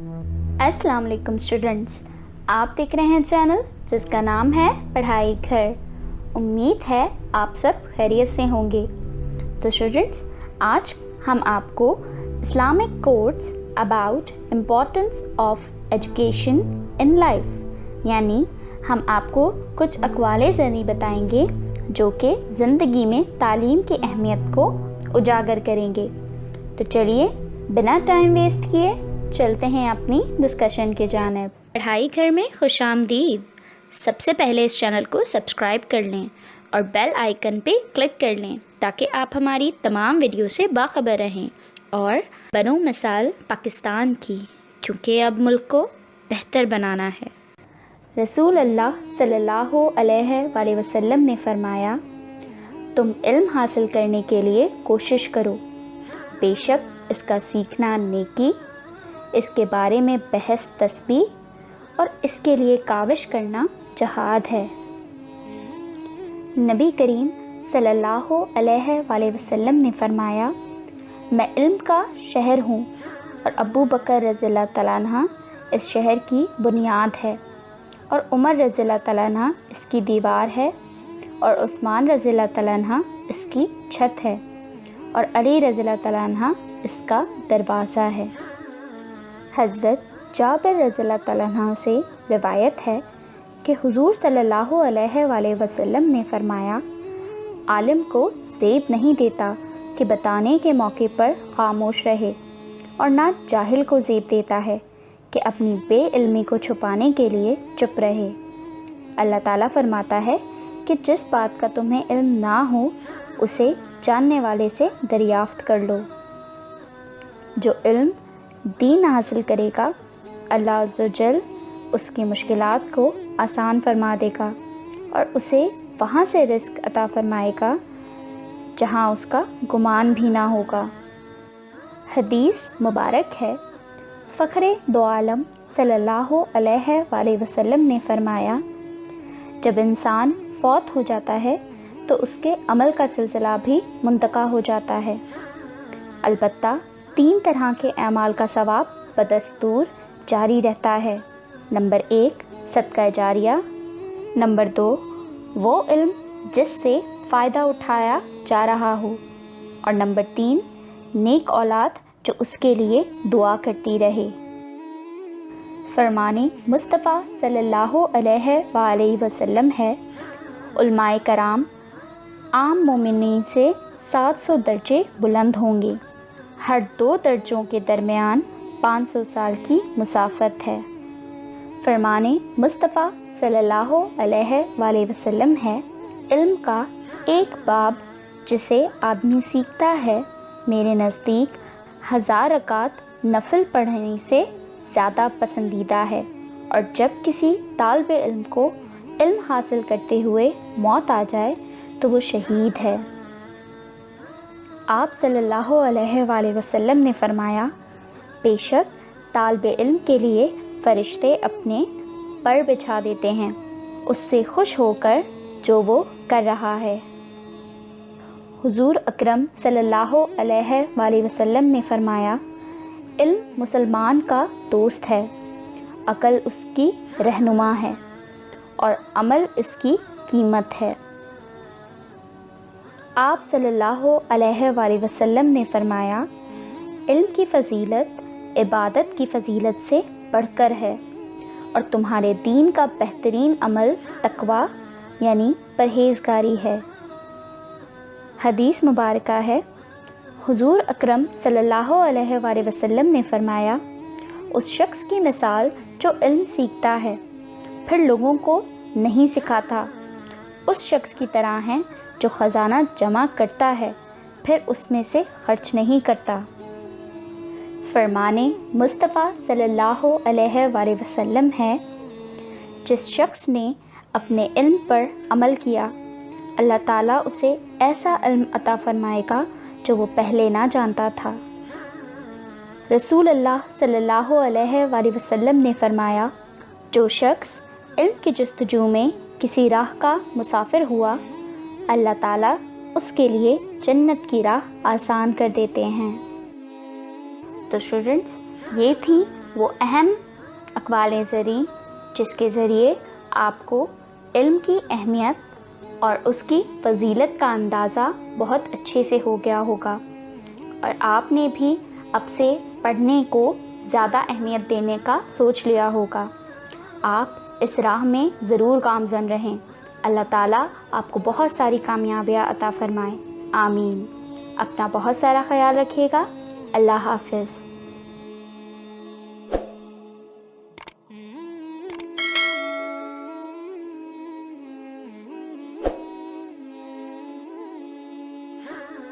अस्सलाम वालेकुम स्टूडेंट्स, आप देख रहे हैं चैनल जिसका नाम है पढ़ाई घर। उम्मीद है आप सब खैरियत से होंगे। तो स्टूडेंट्स, आज हम आपको Islamic quotes about importance of education in life, यानी हम आपको कुछ अक़वाले ज़रूरी बताएंगे जो कि ज़िंदगी में तालीम की अहमियत को उजागर करेंगे। तो चलिए बिना टाइम वेस्ट किए चलते हैं अपनी डिस्कशन के जानिब। पढ़ाई घर में खुशामदीद। सबसे पहले इस चैनल को सब्सक्राइब कर लें और बेल आइकन पे क्लिक कर लें ताकि आप हमारी तमाम वीडियो से बाखबर रहें और बनो मिसाल पाकिस्तान की, क्योंकि अब मुल्क को बेहतर बनाना है। रसूल अल्लाह सल्लल्लाहु अलैहि वसल्लम ने फरमाया, तुम इल्म हासिल करने के लिए कोशिश करो, बेशक इसका सीखना नेकी, इसके बारे में बहस तस्बीह और इसके लिए काविश करना जहाद है। नबी करीम सल्लल्लाहु अलैहि वसल्लम ने फरमाया, मैं इल्म का शहर हूँ और अबू बकर रज़ियल्लाहु तआला अन्हु इस शहर की बुनियाद है और उमर रज़ियल्लाहु तआला अन्हु इसकी दीवार है और उस्मान रज़ियल्लाहु तआला अन्हु इसकी छत है और अली रज़ियल्लाहु तआला अन्हु इसका दरवाज़ा है। हज़रत जाबिर रज़ियल्लाहु तआला अन्हु से रिवायत है कि हुज़ूर सल्लल्लाहु अलैहि वसल्लम ने फरमाया, आलिम को ज़ेब नहीं देता कि बताने के मौके पर खामोश रहे, और ना जाहिल को ज़ेब देता है कि अपनी बेइल्मी को छुपाने के लिए चुप रहे। अल्लाह ताला फरमाता है कि जिस बात का तुम्हें इल्म ना हो उसे जानने वाले से दरियाफ्त कर लो। जो इल्म दीन हासिल करेगा, अल्लाह अज़्ज़ व जल उसकी मुश्किलात को आसान फरमा देगा और उसे वहाँ से रिज़्क़ अता फरमाएगा जहाँ उसका गुमान भी ना होगा। हदीस मुबारक है, फ़ख्रे दो आलम सल्लल्लाहु अलैहि वसल्लम ने फरमाया, जब इंसान फौत हो जाता है तो उसके अमल का सिलसिला भी मुंतक़ा हो जाता है। अलबत्ता 3 तरह के अमाल का सवाब बदस्तूर जारी रहता है। नंबर 1 सदका जारिया, नंबर 2 वो इल्म जिससे फ़ायदा उठाया जा रहा हो, और नंबर 3 नेक औलाद जो उसके लिए दुआ करती रहे। फरमाने मुस्तफ़ा सल्लल्लाहु अलैहि वसल्लम है, उलमाए कराम आम मोमिनीन से 700 दर्जे बुलंद होंगे, हर 2 दर्जों के दरमियान 500 साल की मुसाफत है। फरमाने मुस्तफ़ा सल्लल्लाहु अलैहि वसल्लम है, इल्म का एक बाब जिसे आदमी सीखता है मेरे नज़दीक 1000 रकात नफल पढ़ने से ज़्यादा पसंदीदा है, और जब किसी तालिब इल्म को इल्म हासिल करते हुए मौत आ जाए तो वो शहीद है। आप सल्लल्लाहु अलैहि वसल्लम ने फरमाया, बेशक तालिब इल्म के लिए फ़रिश्ते अपने पर बिछा देते हैं उससे खुश होकर जो वो कर रहा है। हुज़ूर अकरम सल्लल्लाहु अलैहि वसल्लम ने फरमाया, इल्म मुसलमान का दोस्त है, अक़ल उसकी रहनुमा है और अमल इसकी कीमत है। आप सल्लल्लाहु अलैहि वसल्लम ने फरमाया, इल्म की फ़जीलत इबादत की फ़जीलत से बढ़कर है, और तुम्हारे दीन का बेहतरीन अमल तक़वा यानी परहेज़गारी है। हदीस मुबारका है, हुज़ूर अकरम सल्लल्लाहु अलैहि वसल्लम ने फरमाया, उस शख्स की मिसाल जो इल्म सीखता है फिर लोगों को नहीं सिखाता, उस शख्स की तरह है जो ख़जाना जमा करता है फिर उसमें से खर्च नहीं करता। फरमाने मुस्तफ़ा सल्लल्लाहु अलैहि वसल्लम है, जिस शख्स ने अपने इल्म पर अमल किया, अल्लाह ताला उसे ऐसा इल्म अता फरमाएगा जो वो पहले ना जानता था। रसूल अल्लाह सल्लल्लाहु अलैहि वसल्लम ने फरमाया, जो शख्स इल्म की जस्तजू में किसी राह का मुसाफिर हुआ, अल्लाह ताला उसके लिए जन्नत की राह आसान कर देते हैं। तो स्टूडेंट्स, ये थी وہ اہم اقوال زرعی جس کے ذریعے آپ کو علم کی اہمیت اور اس کی فضیلت کا اندازہ بہت اچھے سے ہو گیا ہوگا، اور آپ نے بھی اب سے پڑھنے کو زیادہ اہمیت دینے کا سوچ لیا ہوگا۔ آپ اس راہ میں ضرور گامزن رہیں۔ اللہ تعالیٰ آپ کو بہت ساری کامیابیاں عطا فرمائے، آمین۔ اپنا بہت سارا خیال رکھیے گا۔ اللہ حافظ۔